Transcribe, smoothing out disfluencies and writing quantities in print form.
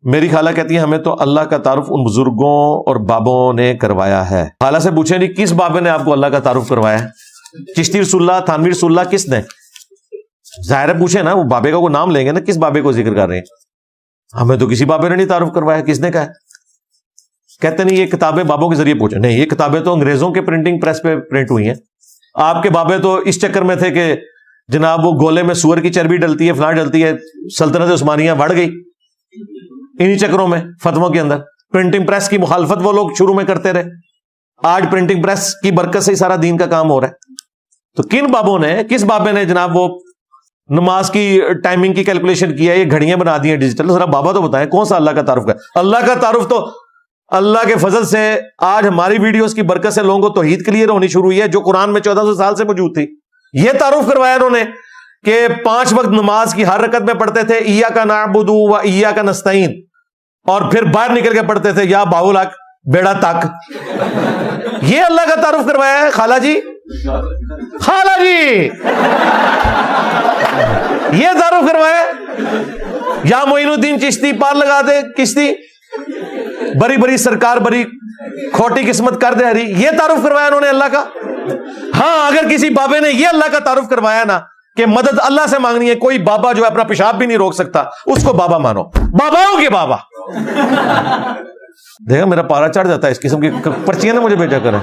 میری خالہ کہتی ہے ہمیں تو اللہ کا تعارف ان بزرگوں اور بابوں نے کروایا ہے. خالہ سے پوچھیں نہیں کس بابے نے آپ کو اللہ کا تعارف کروایا ہے؟ چشتی رسول اللہ، تھانوی رسول اللہ، کس نے؟ ظاہر ہے پوچھیں نا، وہ بابے کا کوئی نام لیں گے نا، کس بابے کو ذکر کر رہے ہیں؟ ہمیں تو کسی بابے نے نہیں تعارف کروایا. کس نے کہا ہے؟ کہتے نہیں یہ کتابیں بابوں کے ذریعے پوچھیں. نہیں، یہ کتابیں تو انگریزوں کے پرنٹنگ پریس پہ پرنٹ ہوئی ہیں. آپ کے بابے تو اس چکر میں تھے کہ جناب وہ گولے میں سور کی چربی ڈلتی ہے، فلاں ڈلتی ہے، سلطنت عثمانیہ بڑھ گئی انہی چکروں میں. فتووں کے اندر پرنٹنگ پریس کی مخالفت وہ لوگ شروع میں کرتے رہے. آج پرنٹنگ پریس کی برکت سے ہی سارا دین کا کام ہو رہا ہے. تو کن بابوں نے، کس بابے نے جناب وہ نماز کی ٹائمنگ کی کیلکولیشن کیا ہے، یہ گھڑیاں بنا دی ہیں ڈیجیٹل؟ ذرا بابا تو بتائیں کون سا اللہ کا تعارف ہے؟ اللہ کا تعارف تو اللہ کے فضل سے آج ہماری ویڈیوز کی برکت سے لوگوں کو توحید کلیئر ہونی شروع ہوئی ہے، جو قرآن میں 1400 سال سے موجود تھی. یہ تعارف کروایا انہوں نے کہ 5 وقت نماز کی ہر رکعت میں پڑھتے تھے ایاک نعبد و ایاک نستعین، اور پھر باہر نکل کے پڑھتے تھے یا باہلک بیڑا تک. یہ اللہ کا تعارف کروایا ہے خالہ جی؟ خالہ جی یہ تعارف کروایا ہے؟ یا معین الدین چشتی پار لگا دے کشتی، بڑی بڑی سرکار بڑی کھوٹی قسمت کر دے ہری، یہ تعارف کروایا انہوں نے اللہ کا؟ ہاں، اگر کسی بابے نے یہ اللہ کا تعارف کروایا نا کہ مدد اللہ سے مانگنی ہے، کوئی بابا جو ہے اپنا پیشاب بھی نہیں روک سکتا، اس کو بابا مانو. باباؤں کے بابا. دیکھا میرا پارا چڑھ جاتا ہے اس قسم کی پرچیاں نہ مجھے بھیجا کریں.